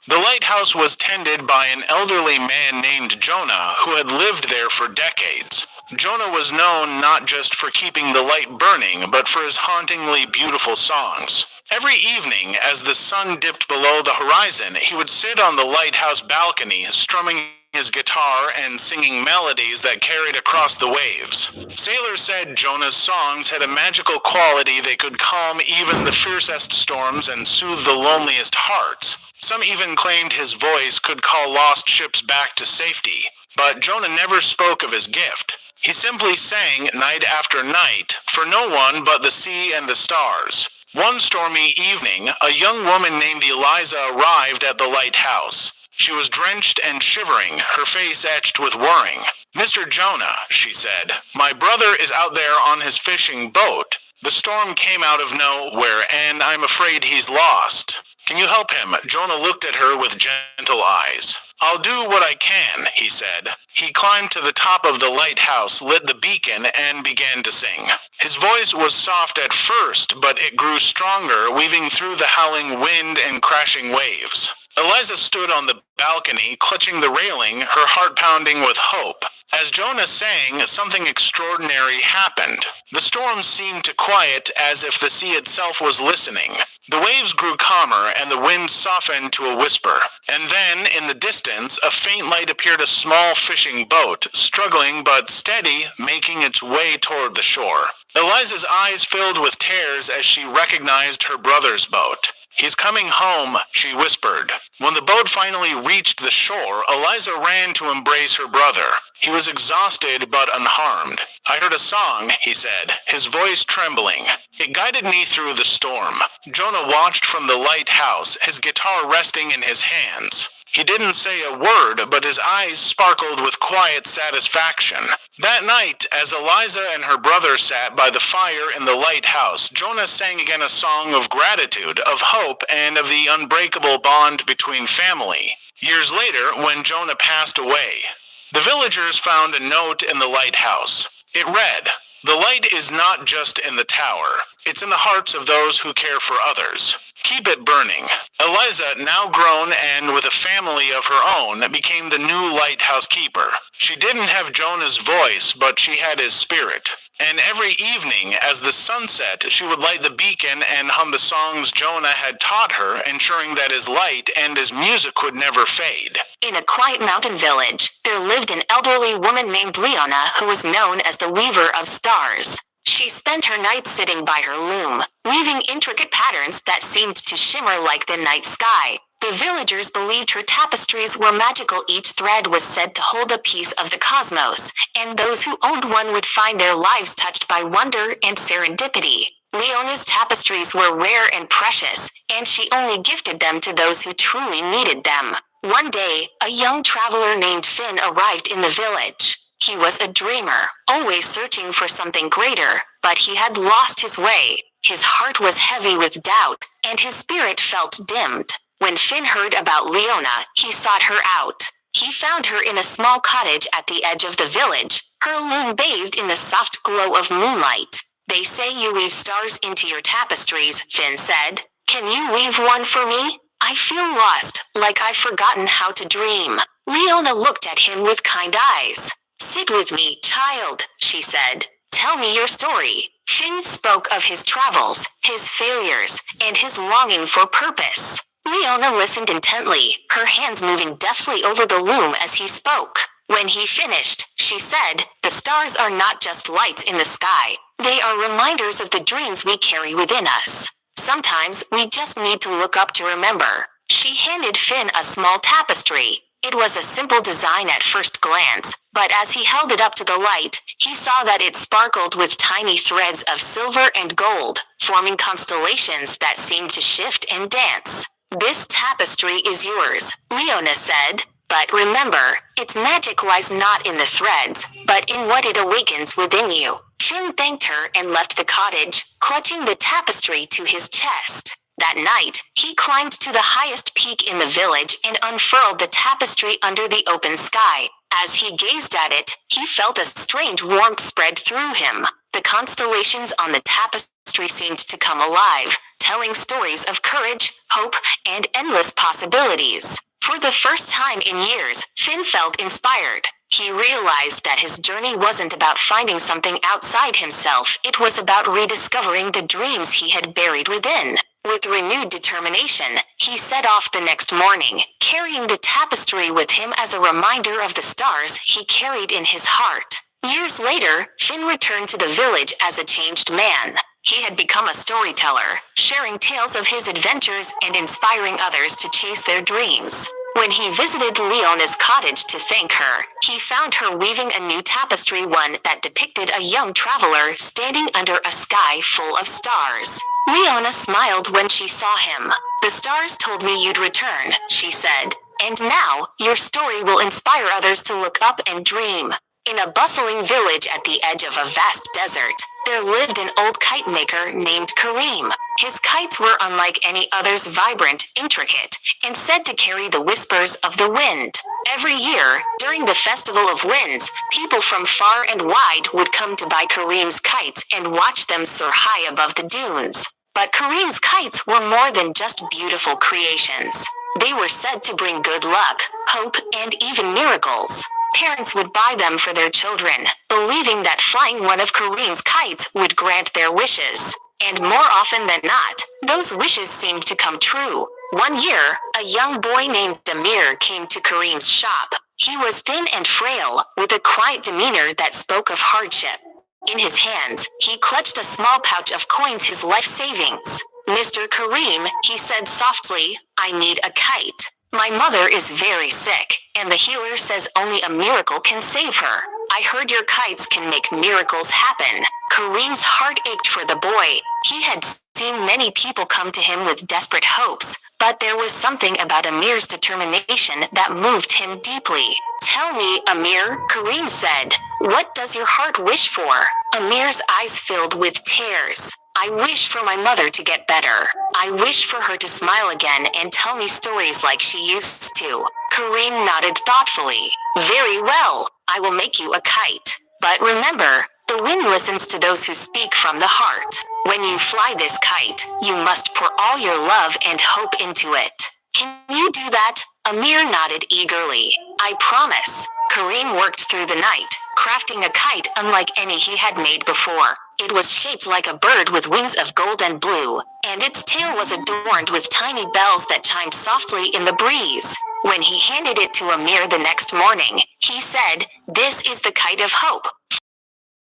The lighthouse was tended by an elderly man named Jonah who had lived there for decades. Jonah was known not just for keeping the light burning, but for his hauntingly beautiful songs. Every evening, as the sun dipped below the horizon, he would sit on the lighthouse balcony, strumming his guitar and singing melodies that carried across the waves. Sailors said Jonah's songs had a magical quality. They could calm even the fiercest storms and soothe the loneliest hearts. Some even claimed his voice could call lost ships back to safety. But Jonah never spoke of his gift. He simply sang night after night for no one but the sea and the stars. One stormy evening, a young woman named Eliza arrived at the lighthouse. She was drenched and shivering, her face etched with worrying. "Mr. Jonah," she said, "my brother is out there on his fishing boat. The storm came out of nowhere, and I'm afraid he's lost. Can you help him?" Jonah looked at her with gentle eyes. "I'll do what I can," he said. He climbed to the top of the lighthouse, lit the beacon, and began to sing. His voice was soft at first, but it grew stronger, weaving through the howling wind and crashing waves. Eliza stood on the balcony, clutching the railing, her heart pounding with hope. As Jonah sang, something extraordinary happened. The storm seemed to quiet, as if the sea itself was listening. The waves grew calmer, and the wind softened to a whisper. And then, in the distance, a faint light appeared, a small fishing boat, struggling but steady, making its way toward the shore. Eliza's eyes filled with tears as she recognized her brother's boat. "He's coming home," she whispered. When the boat finally reached the shore, Eliza ran to embrace her brother. He was exhausted but unharmed. "I heard a song," he said, his voice trembling. "It guided me through the storm." Jonah watched from the lighthouse, his guitar resting in his hands. He didn't say a word, but his eyes sparkled with quiet satisfaction. That night, as Eliza and her brother sat by the fire in the lighthouse, Jonah sang again a song of gratitude, of hope, and of the unbreakable bond between family. Years later, when Jonah passed away, the villagers found a note in the lighthouse. It read, "The light is not just in the tower. It's in the hearts of those who care for others. Keep it burning." Eliza, now grown and with a family of her own, became the new lighthouse keeper. She didn't have Jonah's voice, but she had his spirit. And every evening, as the sun set, she would light the beacon and hum the songs Jonah had taught her, ensuring that his light and his music would never fade. In a quiet mountain village, there lived an elderly woman named Leona who was known as the Weaver of Stars. She spent her nights sitting by her loom, weaving intricate patterns that seemed to shimmer like the night sky. The villagers believed her tapestries were magical. Each thread was said to hold a piece of the cosmos, and those who owned one would find their lives touched by wonder and serendipity. Leona's tapestries were rare and precious, and she only gifted them to those who truly needed them. One day, a young traveler named Finn arrived in the village. He was a dreamer, always searching for something greater, but he had lost his way. His heart was heavy with doubt, and his spirit felt dimmed. When Finn heard about Leona, he sought her out. He found her in a small cottage at the edge of the village, her loom bathed in the soft glow of moonlight. "They say you weave stars into your tapestries," Finn said. "Can you weave one for me? I feel lost, like I've forgotten how to dream." Leona looked at him with kind eyes. "Sit with me, child," she said. "Tell me your story." Finn spoke of his travels, his failures, and his longing for purpose. Leona listened intently, her hands moving deftly over the loom as he spoke. When he finished, she said, "The stars are not just lights in the sky. They are reminders of the dreams we carry within us. Sometimes we just need to look up to remember." She handed Finn a small tapestry. It was a simple design at first glance, but as he held it up to the light, he saw that it sparkled with tiny threads of silver and gold, forming constellations that seemed to shift and dance. "This tapestry is yours," Leona said. "But remember, its magic lies not in the threads, but in what it awakens within you." Finn thanked her and left the cottage, clutching the tapestry to his chest. That night, he climbed to the highest peak in the village and unfurled the tapestry under the open sky. As he gazed at it, he felt a strange warmth spread through him. The constellations on the tapestry seemed to come alive, telling stories of courage, hope, and endless possibilities. For the first time in years, Finn felt inspired. He realized that his journey wasn't about finding something outside himself, it was about rediscovering the dreams he had buried within. With renewed determination, he set off the next morning, carrying the tapestry with him as a reminder of the stars he carried in his heart. Years later, Finn returned to the village as a changed man. He had become a storyteller, sharing tales of his adventures and inspiring others to chase their dreams. When he visited Leona's cottage to thank her, he found her weaving a new tapestry, one that depicted a young traveler standing under a sky full of stars. Leona smiled when she saw him. "The stars told me you'd return," she said, "and now, your story will inspire others to look up and dream." In a bustling village at the edge of a vast desert, there lived an old kite maker named Kareem. His kites were unlike any others, vibrant, intricate, and said to carry the whispers of the wind. Every year, during the Festival of Winds, people from far and wide would come to buy Kareem's kites and watch them soar high above the dunes. But Kareem's kites were more than just beautiful creations. They were said to bring good luck, hope, and even miracles. Parents would buy them for their children, believing that flying one of Kareem's kites would grant their wishes. And more often than not, those wishes seemed to come true. One year, a young boy named Amir came to Kareem's shop. He was thin and frail, with a quiet demeanor that spoke of hardship. In his hands, he clutched a small pouch of coins, his life savings. "Mr. Kareem," he said softly, "I need a kite. My mother is very sick, and the healer says only a miracle can save her. I heard your kites can make miracles happen." Kareem's heart ached for the boy. He had seen many people come to him with desperate hopes, but there was something about Amir's determination that moved him deeply. "Tell me, Amir," Kareem said, "what does your heart wish for?" Amir's eyes filled with tears. "I wish for my mother to get better. I wish for her to smile again and tell me stories like she used to." Kareem nodded thoughtfully. "Very well, I will make you a kite. But remember, the wind listens to those who speak from the heart. When you fly this kite, you must pour all your love and hope into it. Can you do that?" Amir nodded eagerly. "I promise." Kareem worked through the night, crafting a kite unlike any he had made before. It was shaped like a bird with wings of gold and blue, and its tail was adorned with tiny bells that chimed softly in the breeze. When he handed it to Amir the next morning, he said, "This is the kite of hope.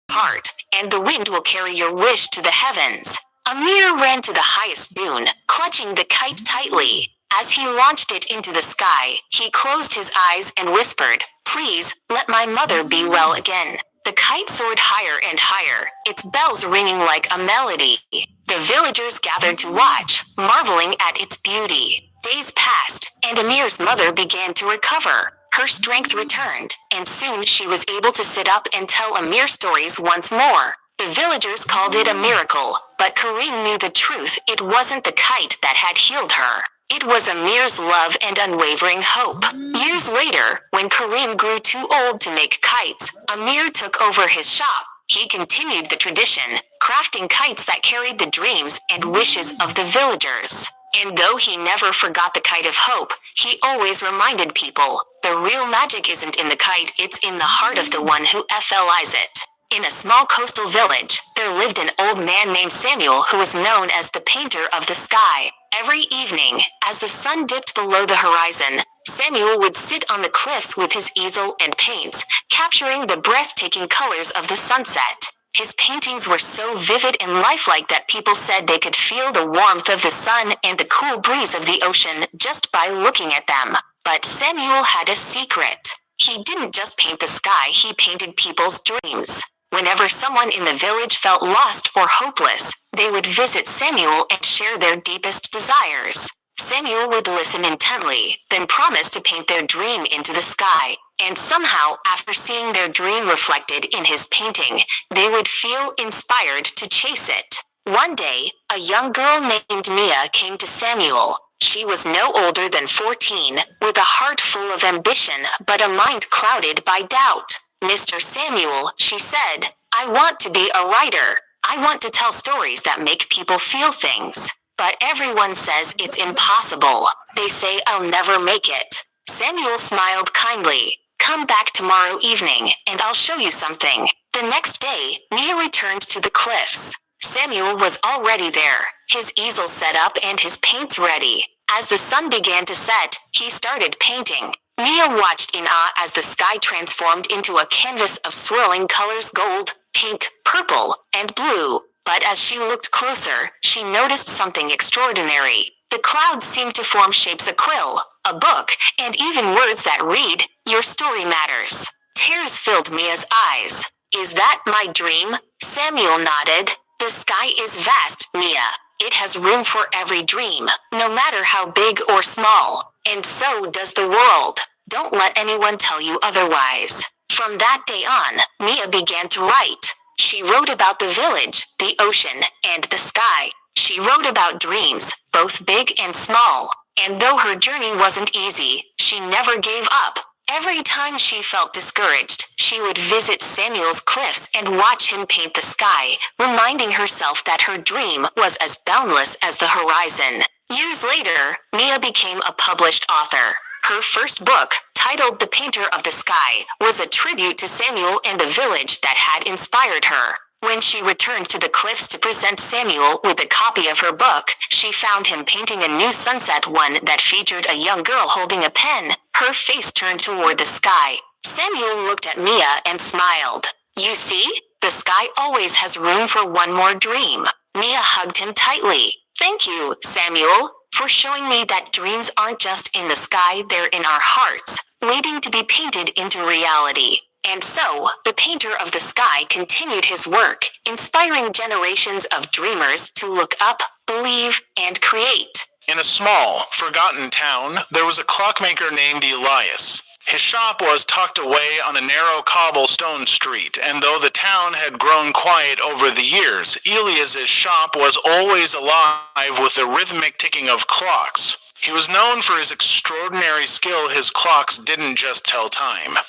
Heart, and the wind will carry your wish to the heavens." Amir ran to the highest dune, clutching the kite tightly. As he launched it into the sky, he closed his eyes and whispered, "Please, let my mother be well again." The kite soared higher and higher, its bells ringing like a melody. The villagers gathered to watch, marveling at its beauty. Days passed, and Amir's mother began to recover. Her strength returned, and soon she was able to sit up and tell Amir stories once more. The villagers called it a miracle, but Kareem knew the truth. It wasn't the kite that had healed her. It was Amir's love and unwavering hope. Years later, when Kareem grew too old to make kites, Amir took over his shop. He continued the tradition, crafting kites that carried the dreams and wishes of the villagers. And though he never forgot the kite of hope, he always reminded people, the real magic isn't in the kite, it's in the heart of the one who flies it. In a small coastal village, there lived an old man named Samuel who was known as the painter of the sky. Every evening, as the sun dipped below the horizon, Samuel would sit on the cliffs with his easel and paints, capturing the breathtaking colors of the sunset. His paintings were so vivid and lifelike that people said they could feel the warmth of the sun and the cool breeze of the ocean just by looking at them. But Samuel had a secret. He didn't just paint the sky, he painted people's dreams. Whenever someone in the village felt lost or hopeless, they would visit Samuel and share their deepest desires. Samuel would listen intently, then promise to paint their dream into the sky. And somehow, after seeing their dream reflected in his painting, they would feel inspired to chase it. One day, a young girl named Mia came to Samuel. She was no older than 14, with a heart full of ambition but a mind clouded by doubt. "Mr. Samuel," she said, "I want to be a writer. I want to tell stories that make people feel things. but everyone says it's impossible. They say I'll never make it. Samuel smiled kindly. Come back tomorrow evening, and I'll show you something. The next day, Mia returned to the cliffs. Samuel was already there, his easel set up and his paints ready. As the sun began to set, he started painting. Mia watched in awe as the sky transformed into a canvas of swirling colors: gold, pink, purple, and blue. But as she looked closer, she noticed something extraordinary. The clouds seemed to form shapes: a quill, a book, and even words that read, "Your story matters." Tears filled Mia's eyes. Is that my dream? Samuel nodded. The sky is vast, Mia. It has room for every dream, no matter how big or small. And so does the world. Don't let anyone tell you otherwise. From that day on, Mia began to write. She wrote about the village, the ocean, and the sky. She wrote about dreams, both big and small. And though her journey wasn't easy, she never gave up. Every time she felt discouraged, she would visit Samuel's cliffs and watch him paint the sky, reminding herself that her dream was as boundless as the horizon. Years later, Mia became a published author. Her first book, titled The Painter of the Sky, was a tribute to Samuel and the village that had inspired her. When she returned to the cliffs to present Samuel with a copy of her book, she found him painting a new sunset, one that featured a young girl holding a pen, her face turned toward the sky. Samuel looked at Mia and smiled. You see, the sky always has room for one more dream. Mia hugged him tightly. Thank you, Samuel, for showing me that dreams aren't just in the sky, they're in our hearts, waiting to be painted into reality. And so, the painter of the sky continued his work, inspiring generations of dreamers to look up, believe, and create. In a small, forgotten town, there was a clockmaker named Elias. His shop was tucked away on a narrow cobblestone street, and though the town had grown quiet over the years, Elias's shop was always alive with the rhythmic ticking of clocks. He was known for his extraordinary skill. His clocks didn't just tell time.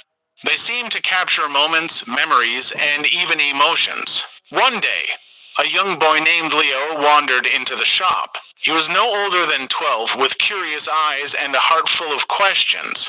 They seemed to capture moments, memories, and even emotions. One day, a young boy named Leo wandered into the shop. He was no older than 12, with curious eyes and a heart full of questions.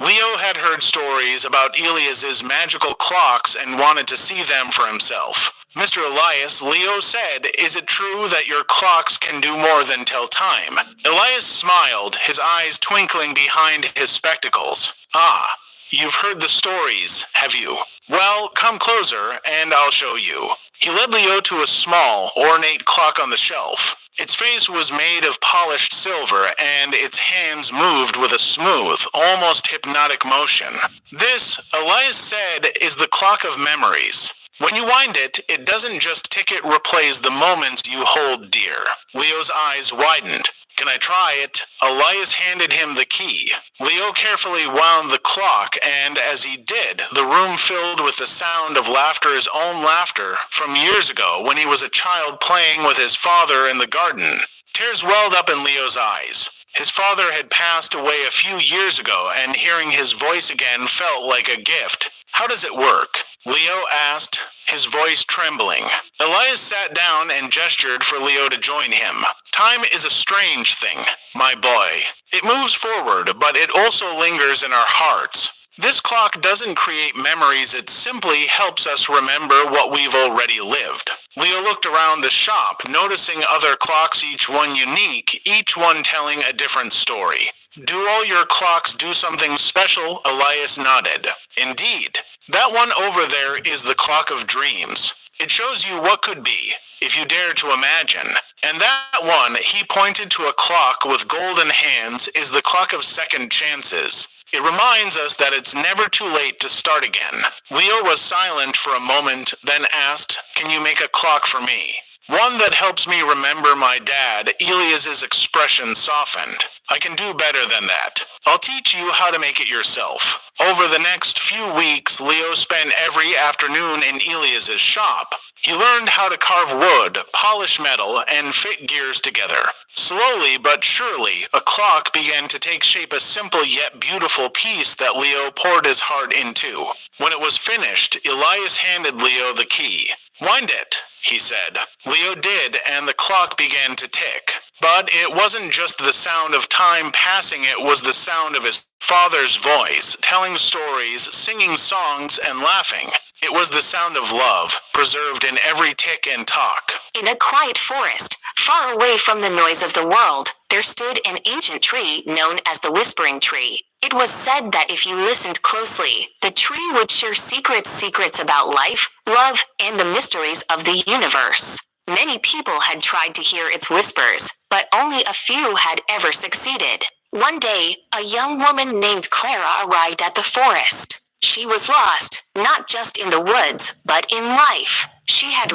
Leo had heard stories about Elias's magical clocks and wanted to see them for himself. Mr. Elias, Leo said, is it true that your clocks can do more than tell time? Elias smiled, his eyes twinkling behind his spectacles. Ah. You've heard the stories, have you? Well, come closer, and I'll show you. He led Leo to a small, ornate clock on the shelf. Its face was made of polished silver, and its hands moved with a smooth, almost hypnotic motion. This, Elias said, is the clock of memories. When you wind it, it doesn't just tick, it replays the moments you hold dear. Leo's eyes widened. Can I try it? Elias handed him the key. Leo carefully wound the clock, and as he did, the room filled with the sound of laughter, his own laughter, from years ago when he was a child playing with his father in the garden. Tears welled up in Leo's eyes. His father had passed away a few years ago, and hearing his voice again felt like a gift. How does it work? Leo asked, his voice trembling. Elias sat down and gestured for Leo to join him. Time is a strange thing, my boy. It moves forward, but it also lingers in our hearts. This clock doesn't create memories, it simply helps us remember what we've already lived. Leo looked around the shop, noticing other clocks, each one unique, each one telling a different story. Do all your clocks do something special? Elias nodded. Indeed. That one over there is the clock of dreams. It shows you what could be, if you dare to imagine. And that one, he pointed to a clock with golden hands, is the clock of second chances. It reminds us that it's never too late to start again. Leo was silent for a moment, then asked, can you make a clock for me? One that helps me remember my dad. Elias's expression softened. I can do better than that. I'll teach you how to make it yourself. Over the next few weeks, Leo spent every afternoon in Elias's shop. He learned how to carve wood, polish metal, and fit gears together. Slowly but surely, a clock began to take shape, a simple yet beautiful piece that Leo poured his heart into. When it was finished, Elias handed Leo the key. Wind it, he said. Leo did, and the clock began to tick. But it wasn't just the sound of time passing, it was the sound of his father's voice, telling stories, singing songs, and laughing. It was the sound of love, preserved in every tick and talk. In a quiet forest, far away from the noise of the world, there stood an ancient tree known as the Whispering Tree. It was said that if you listened closely, the tree would share secrets about life, love, and the mysteries of the universe. Many people had tried to hear its whispers, but only a few had ever succeeded. One day, a young woman named Clara arrived at the forest. She was lost, not just in the woods, but in life. She had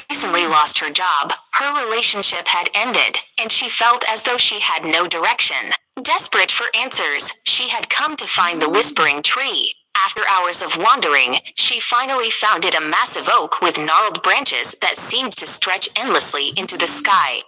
recently lost her job, her relationship had ended, and she felt as though she had no direction. Desperate for answers, she had come to find the Whispering Tree. After hours of wandering, she finally found it, a massive oak with gnarled branches that seemed to stretch endlessly into the sky.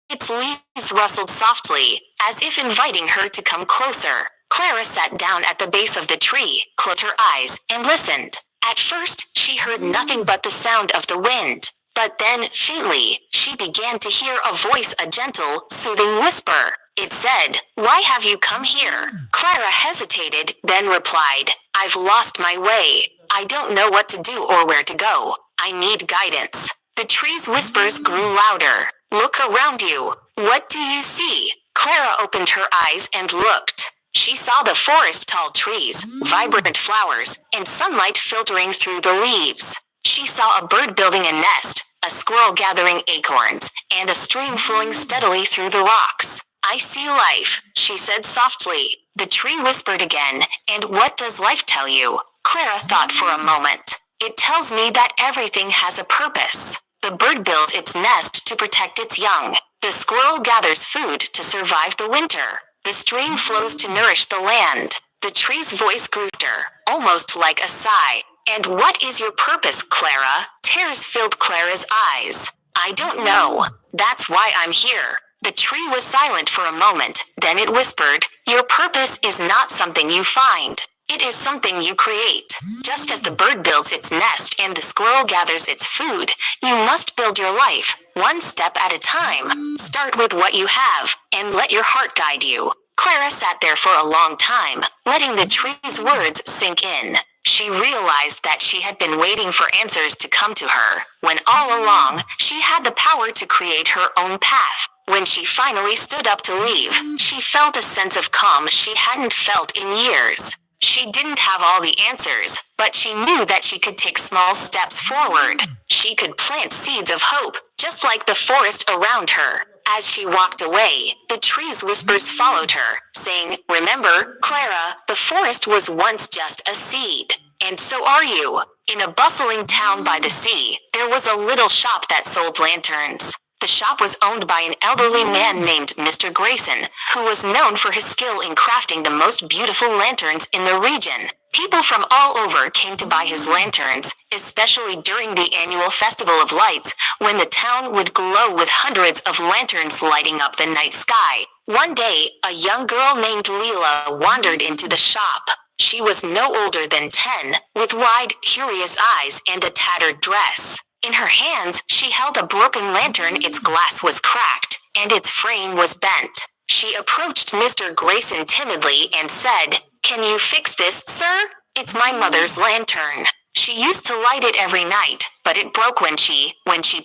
Its leaves rustled softly, as if inviting her to come closer. Clara sat down at the base of the tree, closed her eyes, and listened. At first, she heard nothing but the sound of the wind. But then, faintly, she began to hear a voice, a gentle, soothing whisper. It said, "Why have you come here?" Clara hesitated, then replied, "I've lost my way. I don't know what to do or where to go. I need guidance." The tree's whispers grew louder. "Look around you. What do you see?" Clara opened her eyes and looked. She saw the forest, tall trees, vibrant flowers, and sunlight filtering through the leaves. She saw a bird building a nest, a squirrel gathering acorns, and a stream flowing steadily through the rocks. "I see life," she said softly. The tree whispered again, "And what does life tell you?" Clara thought for a moment. "It tells me that everything has a purpose. The bird builds its nest to protect its young. The squirrel gathers food to survive the winter. The stream flows to nourish the land." The tree's voice grew louder, almost like a sigh. "And what is your purpose, Clara?" Tears filled Clara's eyes. "I don't know. That's why I'm here." The tree was silent for a moment, then it whispered, "Your purpose is not something you find. It is something you create. Just as the bird builds its nest and the squirrel gathers its food, you must build your life, one step at a time. Start with what you have, and let your heart guide you." Clara sat there for a long time, letting the tree's words sink in. She realized that she had been waiting for answers to come to her, when all along, she had the power to create her own path. When she finally stood up to leave, she felt a sense of calm she hadn't felt in years. She didn't have all the answers, but she knew that she could take small steps forward. She could plant seeds of hope, just like the forest around her. As she walked away, the tree's whispers followed her, saying, "Remember, Clara, the forest was once just a seed. And so are you." In a bustling town by the sea, there was a little shop that sold lanterns. The shop was owned by an elderly man named Mr. Grayson, who was known for his skill in crafting the most beautiful lanterns in the region. People from all over came to buy his lanterns, especially during the annual Festival of Lights, when the town would glow with hundreds of lanterns lighting up the night sky. One day, a young girl named Leela wandered into the shop. She was no older than 10, with wide, curious eyes and a tattered dress. In her hands, she held a broken lantern. Its glass was cracked, and its frame was bent. She approached Mr. Grayson timidly and said, "Can you fix this, sir? It's my mother's lantern. She used to light it every night, but it broke when she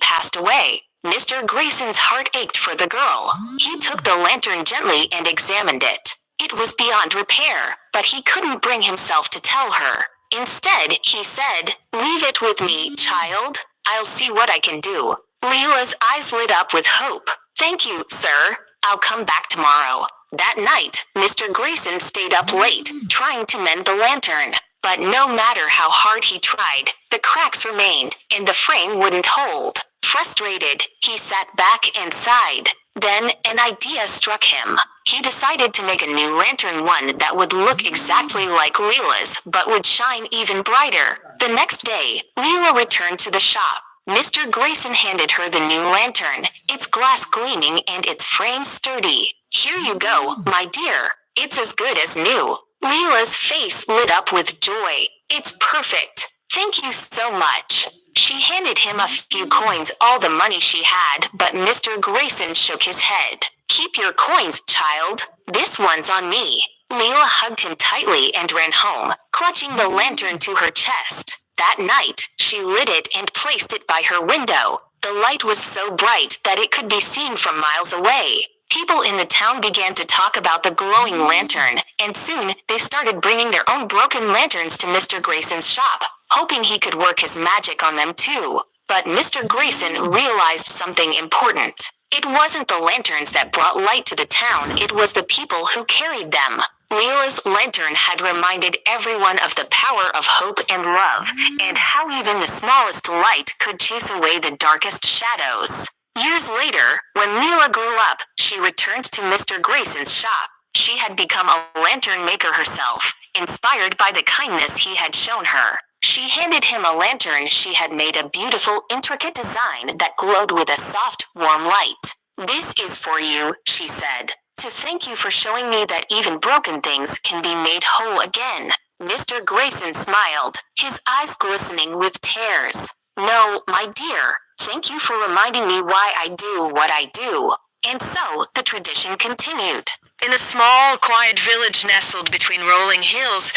passed away." Mr. Grayson's heart ached for the girl. He took the lantern gently and examined it. It was beyond repair, but he couldn't bring himself to tell her. Instead, he said, "Leave it with me, child. I'll see what I can do." Leela's eyes lit up with hope. "Thank you, sir. I'll come back tomorrow." That night, Mr. Grayson stayed up late, trying to mend the lantern. But no matter how hard he tried, the cracks remained, and the frame wouldn't hold. Frustrated, he sat back and sighed. Then, an idea struck him. He decided to make a new lantern, one that would look exactly like Leela's, but would shine even brighter. The next day, Leela returned to the shop. Mr. Grayson handed her the new lantern, its glass gleaming and its frame sturdy. "Here you go, my dear. It's as good as new." Leela's face lit up with joy. "It's perfect. Thank you so much." She handed him a few coins, all the money she had, but Mr. Grayson shook his head. "Keep your coins, child. This one's on me." Leela hugged him tightly and ran home, clutching the lantern to her chest. That night, she lit it and placed it by her window. The light was so bright that it could be seen from miles away. People in the town began to talk about the glowing lantern, and soon they started bringing their own broken lanterns to Mr. Grayson's shop, hoping he could work his magic on them too. But Mr. Grayson realized something important. It wasn't the lanterns that brought light to the town, it was the people who carried them. Leela's lantern had reminded everyone of the power of hope and love, and how even the smallest light could chase away the darkest shadows. Years later, when Leela grew up, she returned to Mr. Grayson's shop. She had become a lantern maker herself, inspired by the kindness he had shown her. She handed him a lantern she had made, a beautiful, intricate design that glowed with a soft, warm light. "This is for you," she said, "to thank you for showing me that even broken things can be made whole again." Mr. Grayson smiled, his eyes glistening with tears. "No, my dear, thank you for reminding me why I do what I do." And so, the tradition continued. In a small, quiet village nestled between rolling hills,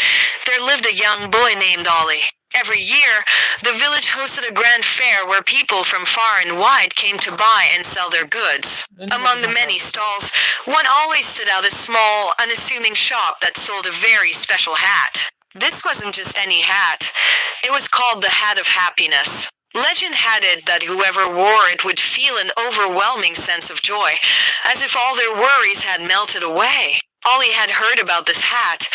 there lived a young boy named Ollie. Every year, the village hosted a grand fair where people from far and wide came to buy and sell their goods. Among the many stalls, one always stood out, a small, unassuming shop that sold a very special hat. This wasn't just any hat. It was called the Hat of Happiness. Legend had it that whoever wore it would feel an overwhelming sense of joy, as if all their worries had melted away. Ollie had heard about this hat,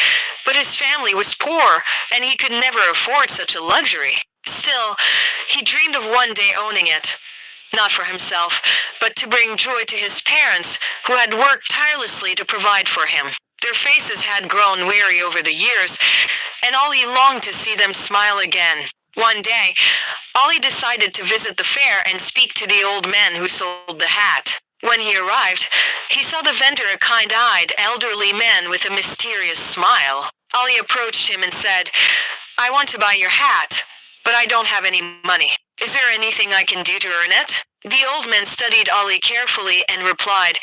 but his family was poor, and he could never afford such a luxury. Still, he dreamed of one day owning it. Not for himself, but to bring joy to his parents, who had worked tirelessly to provide for him. Their faces had grown weary over the years, and Ollie longed to see them smile again. One day, Ollie decided to visit the fair and speak to the old man who sold the hat. When he arrived, he saw the vendor, a kind-eyed, elderly man with a mysterious smile. Ollie approached him and said, "I want to buy your hat, but I don't have any money. Is there anything I can do to earn it?" The old man studied Ollie carefully and replied,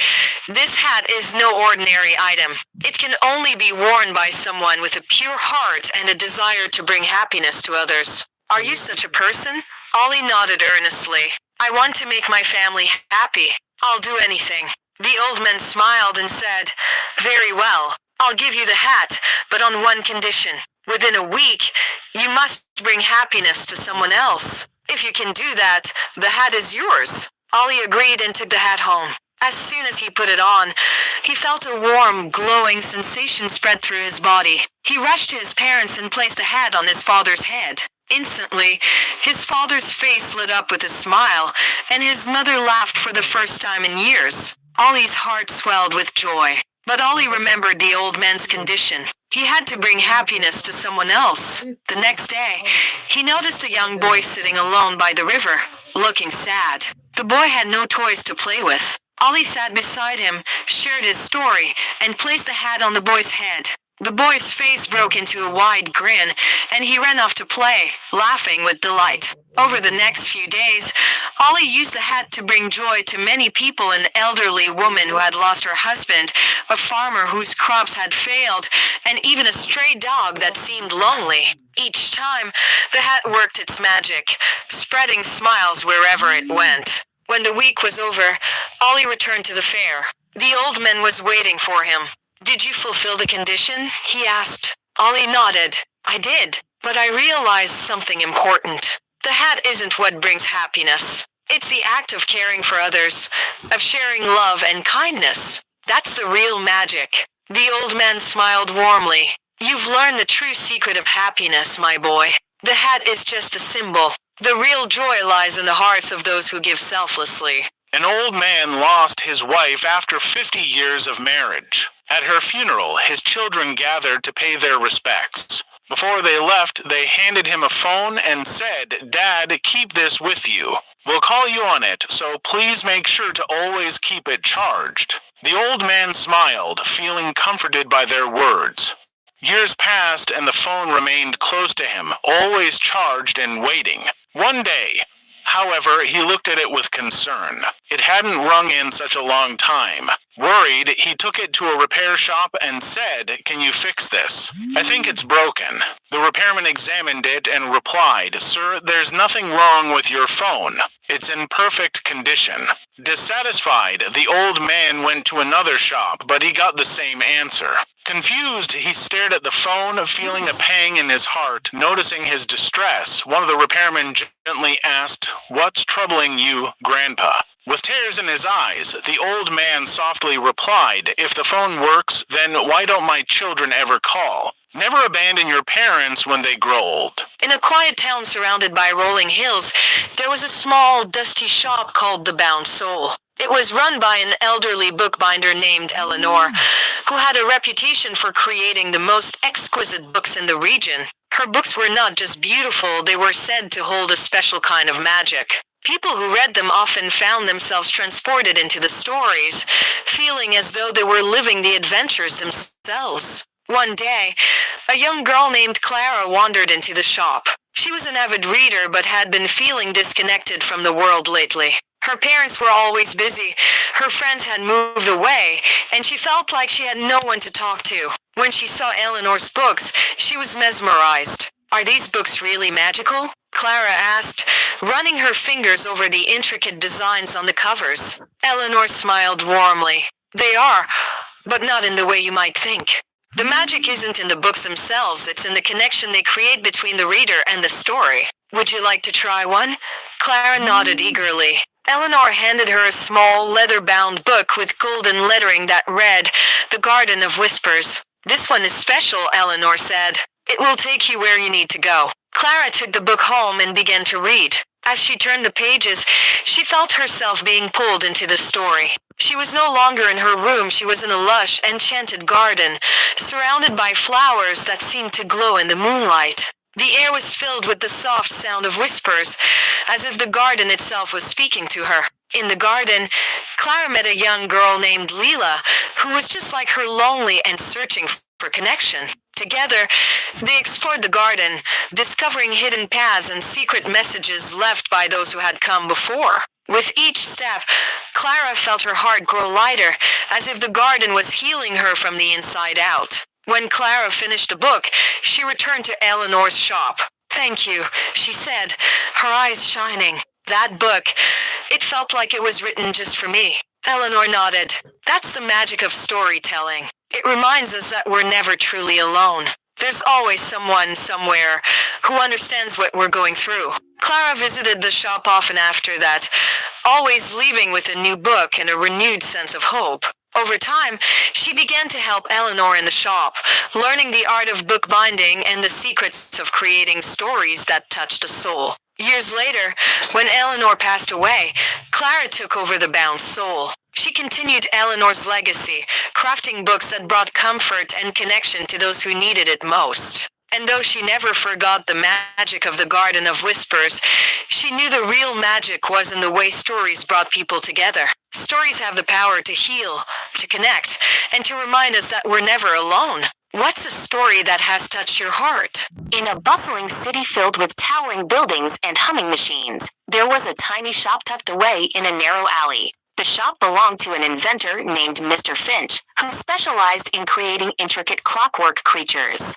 "This hat is no ordinary item. It can only be worn by someone with a pure heart and a desire to bring happiness to others. Are you such a person?" Ollie nodded earnestly. "I want to make my family happy. I'll do anything." The old man smiled and said, "Very well. I'll give you the hat, but on one condition. Within a week, you must bring happiness to someone else. If you can do that, the hat is yours." Ollie agreed and took the hat home. As soon as he put it on, he felt a warm, glowing sensation spread through his body. He rushed to his parents and placed the hat on his father's head. Instantly, his father's face lit up with a smile, and his mother laughed for the first time in years. Ollie's heart swelled with joy. But Ollie remembered the old man's condition. He had to bring happiness to someone else. The next day, he noticed a young boy sitting alone by the river, looking sad. The boy had no toys to play with. Ollie sat beside him, shared his story, and placed the hat on the boy's head. The boy's face broke into a wide grin, and he ran off to play, laughing with delight. Over the next few days, Ollie used the hat to bring joy to many people: an elderly woman who had lost her husband, a farmer whose crops had failed, and even a stray dog that seemed lonely. Each time, the hat worked its magic, spreading smiles wherever it went. When the week was over, Ollie returned to the fair. The old man was waiting for him. "Did you fulfill the condition?" he asked. Ollie nodded. "I did, but I realized something important. The hat isn't what brings happiness. It's the act of caring for others, of sharing love and kindness. That's the real magic." The old man smiled warmly. "You've learned the true secret of happiness, my boy. The hat is just a symbol. The real joy lies in the hearts of those who give selflessly." An old man lost his wife after 50 years of marriage. At her funeral, his children gathered to pay their respects. Before they left, they handed him a phone and said, "Dad, keep this with you. We'll call you on it, so please make sure to always keep it charged." The old man smiled, feeling comforted by their words. Years passed and the phone remained close to him, always charged and waiting. One day, however, he looked at it with concern. It hadn't rung in such a long time. Worried, he took it to a repair shop and said, "Can you fix this? I think it's broken." The repairman examined it and replied, "Sir, there's nothing wrong with your phone. It's in perfect condition." Dissatisfied, the old man went to another shop, but he got the same answer. Confused, he stared at the phone, feeling a pang in his heart. Noticing his distress, one of the repairmen gently asked, "What's troubling you, Grandpa?" With tears in his eyes, the old man softly replied, "If the phone works, then why don't my children ever call? Never abandon your parents when they grow old." In a quiet town surrounded by rolling hills, there was a small, dusty shop called the Bound Soul. It was run by an elderly bookbinder named Eleanor, who had a reputation for creating the most exquisite books in the region. Her books were not just beautiful, they were said to hold a special kind of magic. People who read them often found themselves transported into the stories, feeling as though they were living the adventures themselves. One day, a young girl named Clara wandered into the shop. She was an avid reader but had been feeling disconnected from the world lately. Her parents were always busy, her friends had moved away, and she felt like she had no one to talk to. When she saw Eleanor's books, she was mesmerized. "Are these books really magical?" Clara asked, running her fingers over the intricate designs on the covers. Eleanor smiled warmly. "They are, but not in the way you might think. The magic isn't in the books themselves, it's in the connection they create between the reader and the story. Would you like to try one?" Clara nodded eagerly. Eleanor handed her a small, leather-bound book with golden lettering that read, "The Garden of Whispers." "This one is special," Eleanor said. "It will take you where you need to go." Clara took the book home and began to read. As she turned the pages, she felt herself being pulled into the story. She was no longer in her room, she was in a lush, enchanted garden, surrounded by flowers that seemed to glow in the moonlight. The air was filled with the soft sound of whispers, as if the garden itself was speaking to her. In the garden, Clara met a young girl named Leela, who was just like her, lonely and searching for connection. Together, they explored the garden, discovering hidden paths and secret messages left by those who had come before. With each step, Clara felt her heart grow lighter, as if the garden was healing her from the inside out. When Clara finished the book, she returned to Eleanor's shop. "Thank you," she said, her eyes shining. "That book, it felt like it was written just for me." Eleanor nodded. "That's the magic of storytelling. It reminds us that we're never truly alone. There's always someone, somewhere, who understands what we're going through." Clara visited the shop often after that, always leaving with a new book and a renewed sense of hope. Over time, she began to help Eleanor in the shop, learning the art of bookbinding and the secrets of creating stories that touched the soul. Years later, when Eleanor passed away, Clara took over the Bound Soul. She continued Eleanor's legacy, crafting books that brought comfort and connection to those who needed it most. And though she never forgot the magic of the Garden of Whispers, she knew the real magic was in the way stories brought people together. Stories have the power to heal, to connect, and to remind us that we're never alone. What's a story that has touched your heart? In a bustling city filled with towering buildings and humming machines, there was a tiny shop tucked away in a narrow alley. The shop belonged to an inventor named Mr. Finch, who specialized in creating intricate clockwork creatures.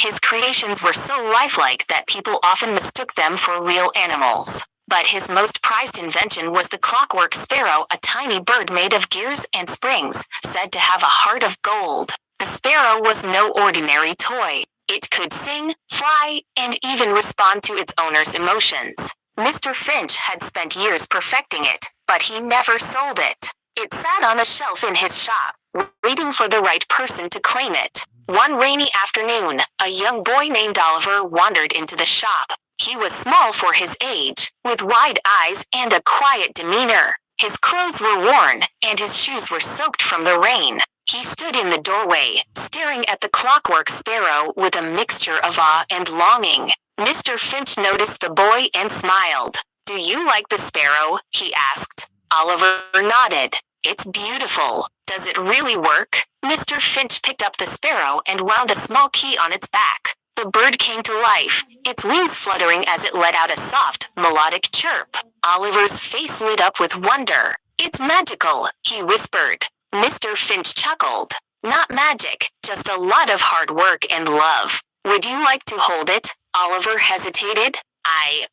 His creations were so lifelike that people often mistook them for real animals. But his most prized invention was the clockwork sparrow, a tiny bird made of gears and springs, said to have a heart of gold. The sparrow was no ordinary toy. It could sing, fly, and even respond to its owner's emotions. Mr. Finch had spent years perfecting it, but he never sold it. It sat on a shelf in his shop, waiting for the right person to claim it. One rainy afternoon, a young boy named Oliver wandered into the shop. He was small for his age, with wide eyes and a quiet demeanor. His clothes were worn, and his shoes were soaked from the rain. He stood in the doorway, staring at the clockwork sparrow with a mixture of awe and longing. Mr. Finch noticed the boy and smiled. "Do you like the sparrow?" he asked. Oliver nodded. "It's beautiful. Does it really work?" Mr. Finch picked up the sparrow and wound a small key on its back. The bird came to life, its wings fluttering as it let out a soft, melodic chirp. Oliver's face lit up with wonder. "It's magical," he whispered. Mr. Finch chuckled. "Not magic, just a lot of hard work and love. Would you like to hold it?" Oliver hesitated.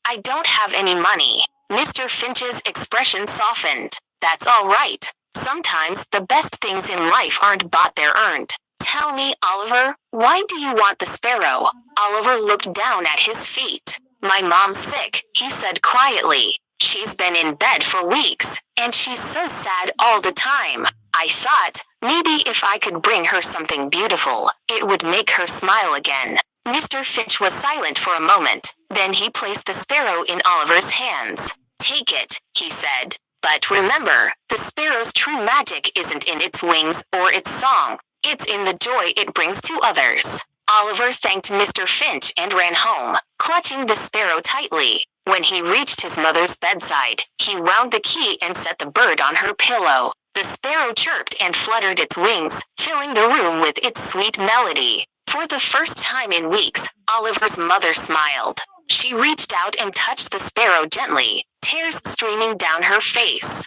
I don't have any money." Mr. Finch's expression softened. "That's all right. Sometimes the best things in life aren't bought, they're earned. Tell me, Oliver, why do you want the sparrow?" Oliver looked down at his feet. "My mom's sick," he said quietly. "She's been in bed for weeks, and she's so sad all the time. I thought, maybe if I could bring her something beautiful, it would make her smile again." Mr. Finch was silent for a moment, then he placed the sparrow in Oliver's hands. "Take it," he said. "But remember, the sparrow's true magic isn't in its wings or its song. It's in the joy it brings to others." Oliver thanked Mr. Finch and ran home, clutching the sparrow tightly. When he reached his mother's bedside, he wound the key and set the bird on her pillow. The sparrow chirped and fluttered its wings, filling the room with its sweet melody. For the first time in weeks, Oliver's mother smiled. She reached out and touched the sparrow gently, tears streaming down her face.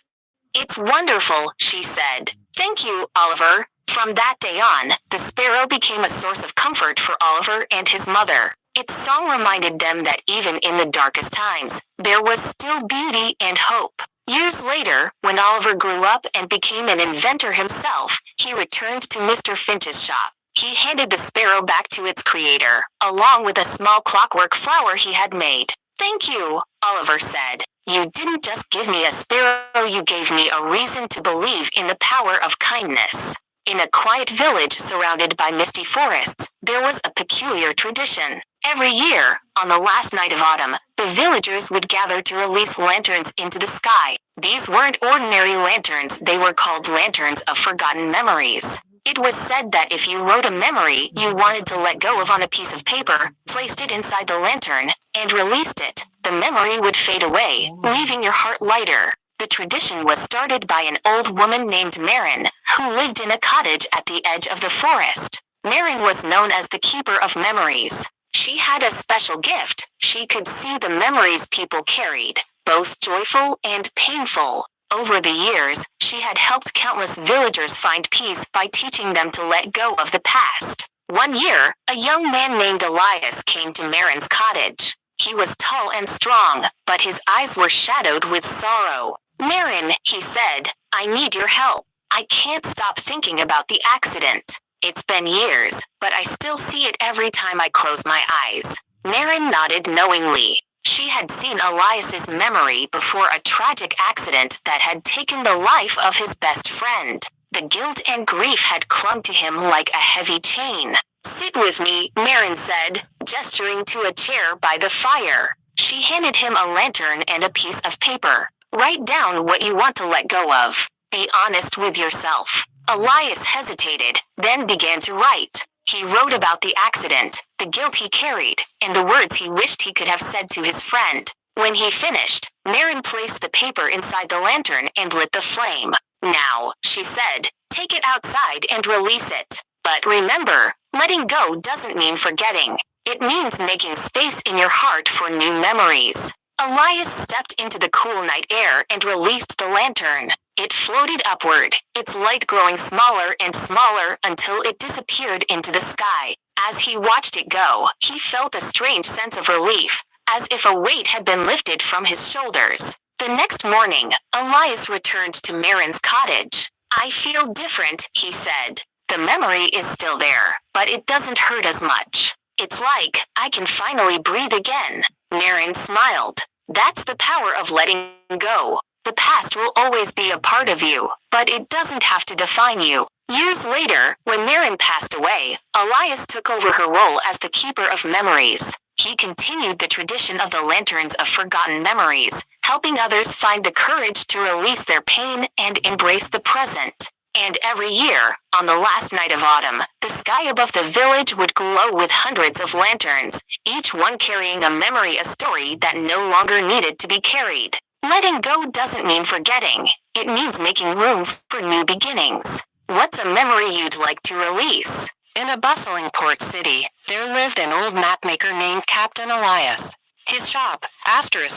"It's wonderful," she said. "Thank you, Oliver." From that day on, the sparrow became a source of comfort for Oliver and his mother. Its song reminded them that even in the darkest times, there was still beauty and hope. Years later, when Oliver grew up and became an inventor himself, he returned to Mr. Finch's shop. He handed the sparrow back to its creator, along with a small clockwork flower he had made. "Thank you," Oliver said. "You didn't just give me a sparrow, you gave me a reason to believe in the power of kindness." In a quiet village surrounded by misty forests, there was a peculiar tradition. Every year, on the last night of autumn, the villagers would gather to release lanterns into the sky. These weren't ordinary lanterns, they were called lanterns of forgotten memories. It was said that if you wrote a memory you wanted to let go of on a piece of paper, placed it inside the lantern, and released it, the memory would fade away, leaving your heart lighter. The tradition was started by an old woman named Marin, who lived in a cottage at the edge of the forest. Marin was known as the keeper of memories. She had a special gift. She could see the memories people carried, both joyful and painful. Over the years, she had helped countless villagers find peace by teaching them to let go of the past. One year, a young man named Elias came to Marin's cottage. He was tall and strong, but his eyes were shadowed with sorrow. "Marin," he said, "I need your help. I can't stop thinking about the accident. It's been years, but I still see it every time I close my eyes." Marin nodded knowingly. She had seen Elias's memory before a tragic accident that had taken the life of his best friend. The guilt and grief had clung to him like a heavy chain. "Sit with me," Marin said, gesturing to a chair by the fire. She handed him a lantern and a piece of paper. "Write down what you want to let go of. Be honest with yourself." Elias hesitated, then began to write. He wrote about the accident, the guilt he carried, and the words he wished he could have said to his friend. When he finished, Marin placed the paper inside the lantern and lit the flame. "Now," she said, "take it outside and release it. But remember, letting go doesn't mean forgetting. It means making space in your heart for new memories." Elias stepped into the cool night air and released the lantern. It floated upward, its light growing smaller and smaller until it disappeared into the sky. As he watched it go, he felt a strange sense of relief, as if a weight had been lifted from his shoulders. The next morning, Elias returned to Marin's cottage. "I feel different," he said. "The memory is still there, but it doesn't hurt as much. It's like I can finally breathe again." Marin smiled. "That's the power of letting go. The past will always be a part of you, but it doesn't have to define you." Years later, when Marin passed away, Elias took over her role as the keeper of memories. He continued the tradition of the lanterns of forgotten memories, helping others find the courage to release their pain and embrace the present. And every year, on the last night of autumn, the sky above the village would glow with hundreds of lanterns, each one carrying a memory, a story that no longer needed to be carried. Letting go doesn't mean forgetting. It means making room for new beginnings. What's a memory you'd like to release? In a bustling port city, there lived an old mapmaker named Captain Elias. His shop,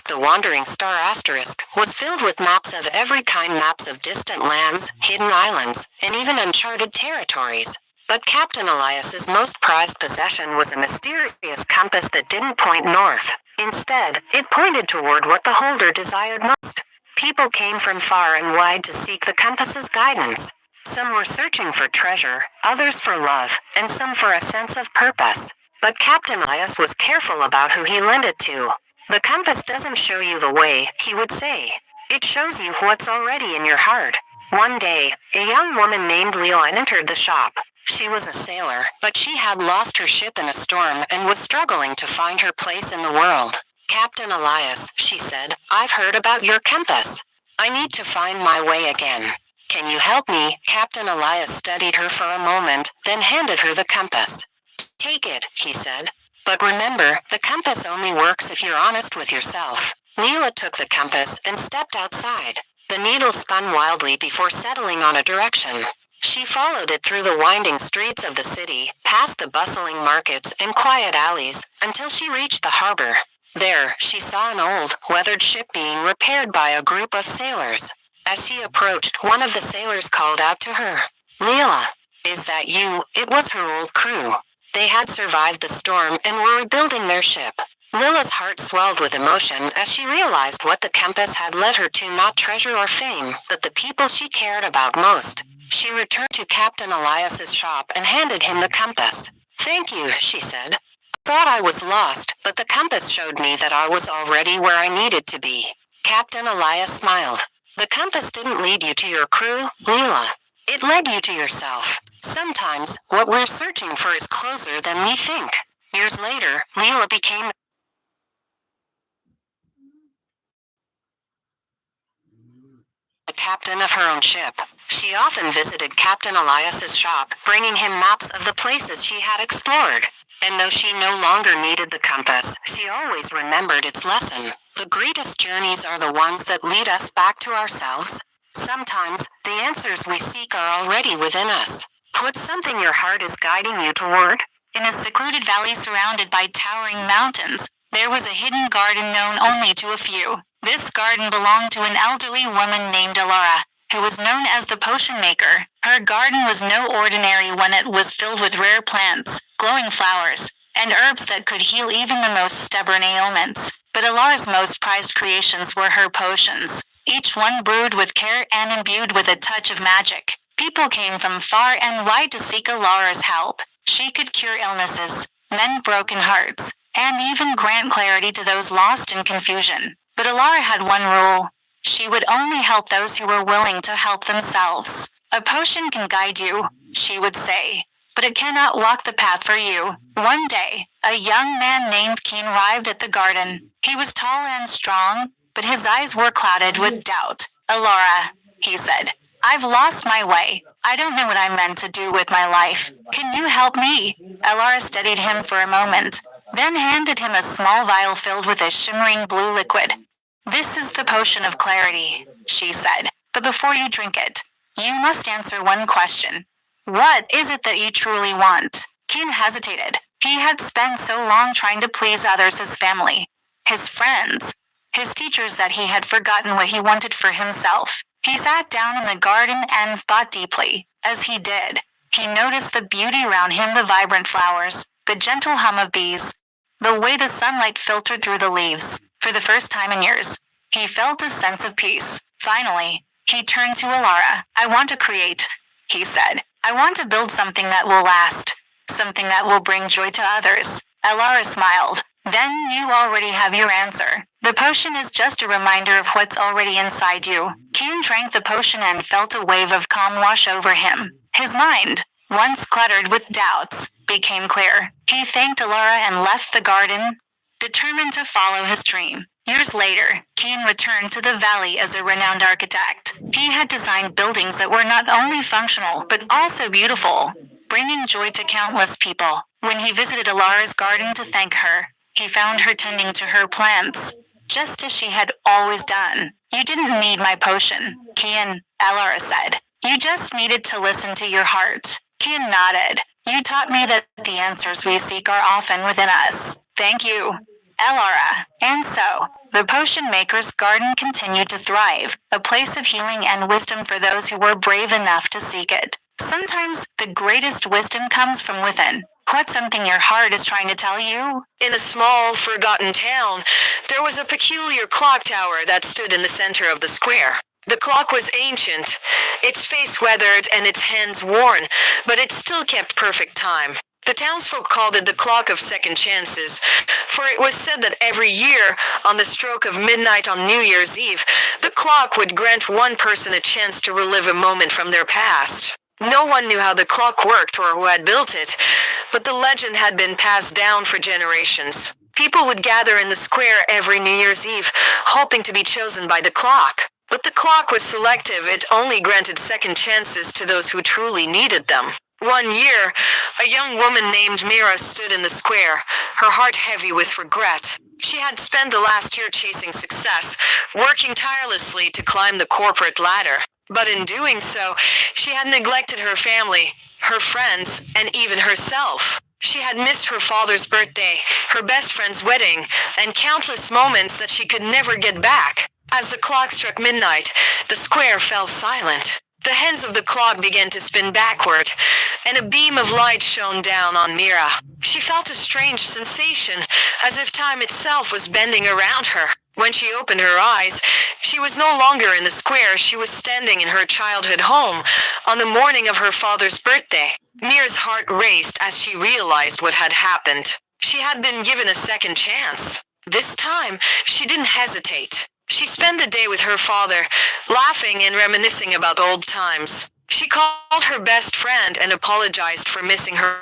the Wandering Star was filled with maps of every kind, maps of distant lands, hidden islands, and even uncharted territories. But Captain Elias's most prized possession was a mysterious compass that didn't point north. Instead, it pointed toward what the holder desired most. People came from far and wide to seek the compass's guidance. Some were searching for treasure, others for love, and some for a sense of purpose. But Captain Elias was careful about who he lent it to. The compass doesn't show you the way, he would say. It shows you what's already in your heart. One day, a young woman named Leela entered the shop. She was a sailor, but she had lost her ship in a storm and was struggling to find her place in the world. Captain Elias, she said, I've heard about your compass. I need to find my way again. Can you help me? Captain Elias studied her for a moment, then handed her the compass. Take it, he said. But remember, the compass only works if you're honest with yourself. Leela took the compass and stepped outside. The needle spun wildly before settling on a direction. She followed it through the winding streets of the city, past the bustling markets and quiet alleys, until she reached the harbor. There, she saw an old, weathered ship being repaired by a group of sailors. As she approached, one of the sailors called out to her. Leela, is that you? It was her old crew. They had survived the storm and were rebuilding their ship. Leela's heart swelled with emotion as she realized what the compass had led her to, not treasure or fame, but the people she cared about most. She returned to Captain Elias's shop and handed him the compass. Thank you, she said. I thought I was lost, but the compass showed me that I was already where I needed to be. Captain Elias smiled. The compass didn't lead you to your crew, Leela. It led you to yourself. Sometimes, what we're searching for is closer than we think. Years later, Leela became the captain of her own ship. She often visited Captain Elias's shop, bringing him maps of the places she had explored. And though she no longer needed the compass, she always remembered its lesson. The greatest journeys are the ones that lead us back to ourselves. Sometimes, the answers we seek are already within us. What's something your heart is guiding you toward? In a secluded valley surrounded by towering mountains, there was a hidden garden known only to a few. This garden belonged to an elderly woman named Alara, who was known as the potion maker. Her garden was no ordinary one. It was filled with rare plants, glowing flowers, and herbs that could heal even the most stubborn ailments. But Alara's most prized creations were her potions, each one brewed with care and imbued with a touch of magic. People came from far and wide to seek Alara's help. She could cure illnesses, mend broken hearts, and even grant clarity to those lost in confusion. But Alara had one rule. She would only help those who were willing to help themselves. A potion can guide you, she would say, but it cannot walk the path for you. One day, a young man named Keen arrived at the garden. He was tall and strong, but his eyes were clouded with doubt. Alara, he said, I've lost my way. I don't know what I'm meant to do with my life. Can you help me? Alara studied him for a moment, then handed him a small vial filled with a shimmering blue liquid. This is the potion of clarity, she said, but before you drink it, you must answer one question. What is it that you truly want? Keen hesitated. He had spent so long trying to please others, his family, his friends, his teachers, that he had forgotten what he wanted for himself. He sat down in the garden and thought deeply. As he did, he noticed the beauty around him, the vibrant flowers, the gentle hum of bees, the way the sunlight filtered through the leaves. For the first time in years, he felt a sense of peace. Finally, he turned to Alara. I want to create, he said. I want to build something that will last, something that will bring joy to others. Alara smiled. Then you already have your answer. The potion is just a reminder of what's already inside you. Keen drank the potion and felt a wave of calm wash over him. His mind, once cluttered with doubts, became clear. He thanked Alara and left the garden, determined to follow his dream. Years later, Keen returned to the valley as a renowned architect. He had designed buildings that were not only functional, but also beautiful, bringing joy to countless people. When he visited Alara's garden to thank her, he found her tending to her plants, just as she had always done. You didn't need my potion, Keen, Alara said. You just needed to listen to your heart. Keen nodded. You taught me that the answers we seek are often within us. Thank you, Elara. And so, the potion maker's garden continued to thrive, a place of healing and wisdom for those who were brave enough to seek it. Sometimes the greatest wisdom comes from within. What's something your heart is trying to tell you? In a small, forgotten town, there was a peculiar clock tower that stood in the center of the square. The clock was ancient, its face weathered and its hands worn, but it still kept perfect time. The townsfolk called it the Clock of Second Chances, for it was said that every year, on the stroke of midnight on New Year's Eve, the clock would grant one person a chance to relive a moment from their past. No one knew how the clock worked or who had built it, but the legend had been passed down for generations. People would gather in the square every New Year's Eve, hoping to be chosen by the clock. But the clock was selective. It only granted second chances to those who truly needed them. One year, a young woman named Mira stood in the square, her heart heavy with regret. She had spent the last year chasing success, working tirelessly to climb the corporate ladder. But in doing so, she had neglected her family, her friends, and even herself. She had missed her father's birthday, her best friend's wedding, and countless moments that she could never get back. As the clock struck midnight, the square fell silent. The hands of the clock began to spin backward, and a beam of light shone down on Mira. She felt a strange sensation, as if time itself was bending around her. When she opened her eyes, she was no longer in the square. She was standing in her childhood home on the morning of her father's birthday. Mira's heart raced as she realized what had happened. She had been given a second chance. This time, she didn't hesitate. She spent the day with her father, laughing and reminiscing about old times. She called her best friend and apologized for missing her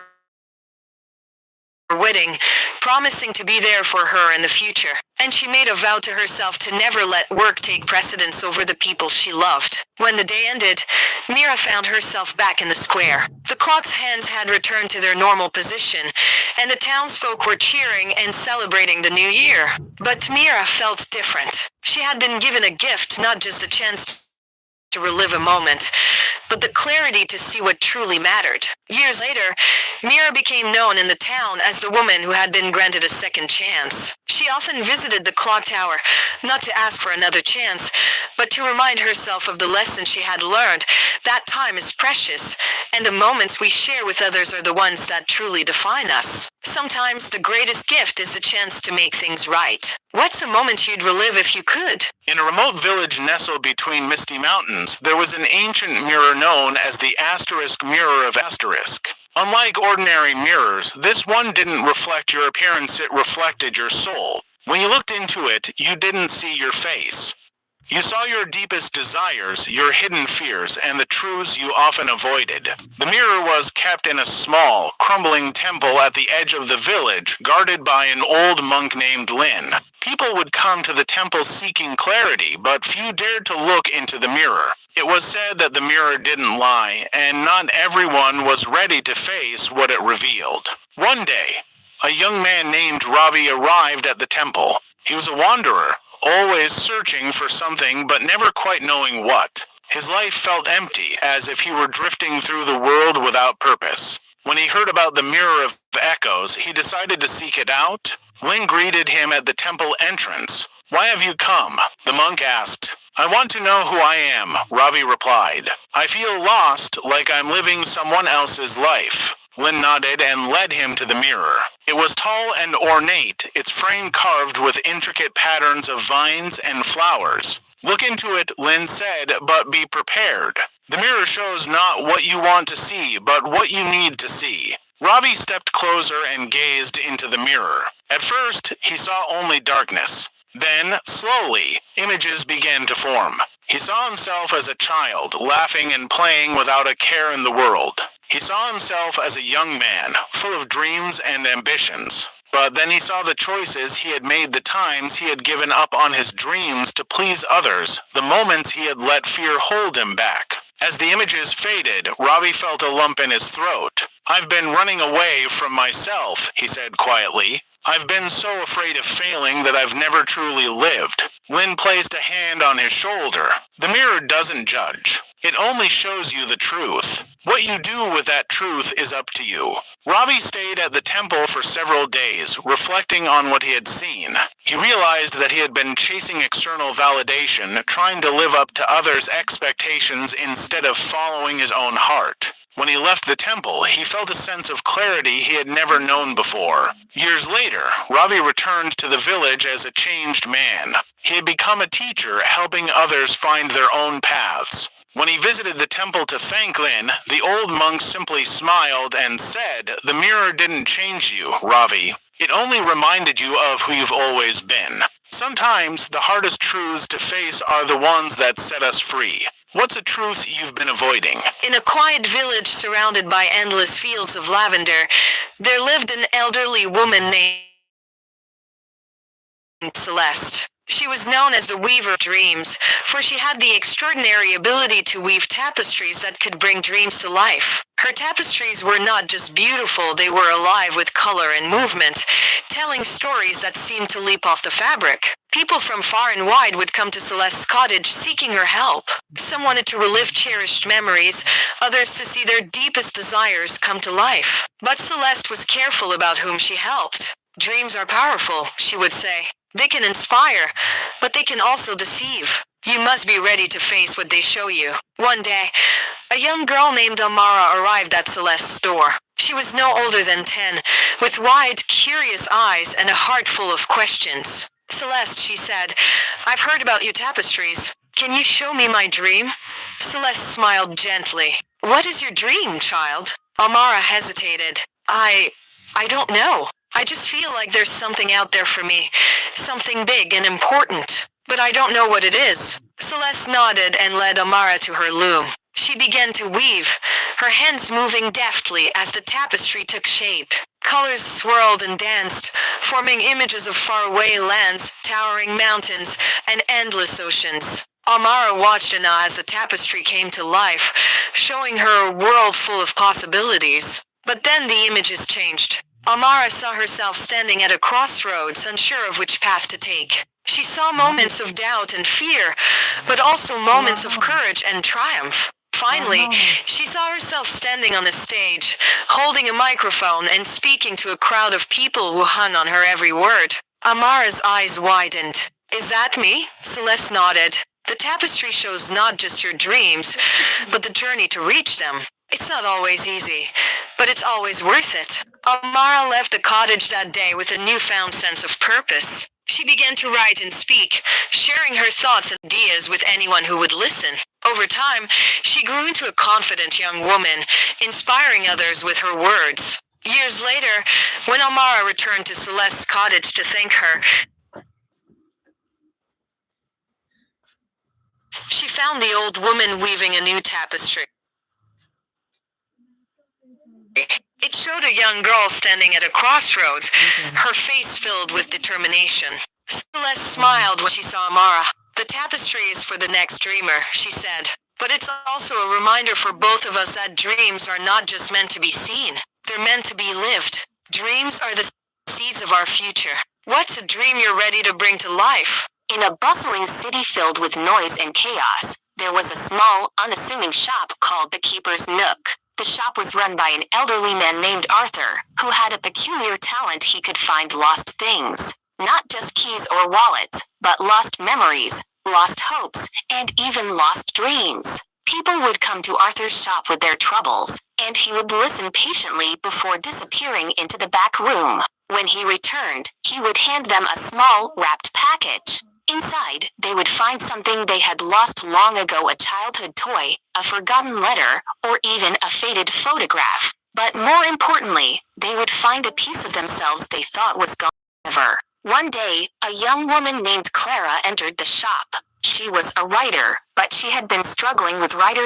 wedding, promising to be there for her in the future. And she made a vow to herself to never let work take precedence over the people she loved. When the day ended, Mira found herself back in the square. The clock's hands had returned to their normal position, and the townsfolk were cheering and celebrating the new year. But Mira felt different. She had been given a gift, not just a chance to relive a moment, but the clarity to see what truly mattered. Years later, Mira became known in the town as the woman who had been granted a second chance. She often visited the clock tower, not to ask for another chance, but to remind herself of the lesson she had learned. That time is precious, and the moments we share with others are the ones that truly define us. Sometimes the greatest gift is the chance to make things right. What's a moment you'd relive if you could? In a remote village nestled between misty mountains, there was an ancient mirror known as the Asterisk Mirror of Asterisk. Unlike ordinary mirrors, this one didn't reflect your appearance, it reflected your soul. When you looked into it, you didn't see your face. You saw your deepest desires, your hidden fears, and the truths you often avoided. The mirror was kept in a small, crumbling temple at the edge of the village, guarded by an old monk named Lin. People would come to the temple seeking clarity, but few dared to look into the mirror. It was said that the mirror didn't lie, and not everyone was ready to face what it revealed. One day, a young man named Ravi arrived at the temple. He was a wanderer, always searching for something but never quite knowing what. His life felt empty, as if he were drifting through the world without purpose. When he heard about the Mirror of Echoes, he decided to seek it out. Lin greeted him at the temple entrance. "Why have you come?" the monk asked. "I want to know who I am," Ravi replied. "I feel lost, like I'm living someone else's life." Lin nodded and led him to the mirror. It was tall and ornate, its frame carved with intricate patterns of vines and flowers. "Look into it," Lin said, "but be prepared. The mirror shows not what you want to see, but what you need to see." Ravi stepped closer and gazed into the mirror. At first, he saw only darkness. Then, slowly, images began to form. He saw himself as a child, laughing and playing without a care in the world. He saw himself as a young man, full of dreams and ambitions. But then he saw the choices he had made, the times he had given up on his dreams to please others, the moments he had let fear hold him back. As the images faded, Ravi felt a lump in his throat. "I've been running away from myself," he said quietly. "I've been so afraid of failing that I've never truly lived." Lin placed a hand on his shoulder. "The mirror doesn't judge. It only shows you the truth. What you do with that truth is up to you. Ravi stayed at the temple for several days, reflecting on what he had seen. He realized that he had been chasing external validation, trying to live up to others' expectations instead of following his own heart. When he left the temple, he felt a sense of clarity he had never known before. Years later, Ravi returned to the village as a changed man. He had become a teacher, helping others find their own paths. When he visited the temple to thank Lin, the old monk simply smiled and said, "The mirror didn't change you, Ravi. It only reminded you of who you've always been." Sometimes, the hardest truths to face are the ones that set us free. What's a truth you've been avoiding? In a quiet village surrounded by endless fields of lavender, there lived an elderly woman named Celeste. She was known as the Weaver of Dreams, for she had the extraordinary ability to weave tapestries that could bring dreams to life. Her tapestries were not just beautiful, they were alive with color and movement, telling stories that seemed to leap off the fabric. People from far and wide would come to Celeste's cottage seeking her help. Some wanted to relive cherished memories, others to see their deepest desires come to life. But Celeste was careful about whom she helped. Dreams are powerful, she would say. They can inspire, but they can also deceive. You must be ready to face what they show you. One day, a young girl named Amara arrived at Celeste's door. She was no older than 10, with wide, curious eyes and a heart full of questions. "Celeste," she said, "I've heard about your tapestries. Can you show me my dream?" Celeste smiled gently. "What is your dream, child?" Amara hesitated. I don't know. I just feel like there's something out there for me, something big and important, but I don't know what it is." Celeste nodded and led Amara to her loom. She began to weave, her hands moving deftly as the tapestry took shape. Colors swirled and danced, forming images of faraway lands, towering mountains, and endless oceans. Amara watched in awe as the tapestry came to life, showing her a world full of possibilities. But then the images changed. Amara saw herself standing at a crossroads, unsure of which path to take. She saw moments of doubt and fear, but also moments of courage and triumph. Finally, she saw herself standing on a stage, holding a microphone and speaking to a crowd of people who hung on her every word. Amara's eyes widened. "Is that me?" Celeste nodded. "The tapestry shows not just your dreams, but the journey to reach them. It's not always easy, but it's always worth it." Amara left the cottage that day with a newfound sense of purpose. She began to write and speak, sharing her thoughts and ideas with anyone who would listen. Over time, she grew into a confident young woman, inspiring others with her words. Years later, when Amara returned to Celeste's cottage to thank her, she found the old woman weaving a new tapestry. It showed a young girl standing at a crossroads, her face filled with determination. Celeste smiled when she saw Amara. "The tapestry is for the next dreamer," she said. "But it's also a reminder for both of us that dreams are not just meant to be seen. They're meant to be lived. Dreams are the seeds of our future. What's a dream you're ready to bring to life?" In a bustling city filled with noise and chaos, there was a small, unassuming shop called the Keeper's Nook. The shop was run by an elderly man named Arthur, who had a peculiar talent. He could find lost things. Not just keys or wallets, but lost memories, lost hopes, and even lost dreams. People would come to Arthur's shop with their troubles, and he would listen patiently before disappearing into the back room. When he returned, he would hand them a small, wrapped package. Inside, they would find something they had lost long ago, a childhood toy, a forgotten letter, or even a faded photograph. But more importantly, they would find a piece of themselves they thought was gone forever. One day, a young woman named Clara entered the shop. She was a writer, but she had been struggling with writer's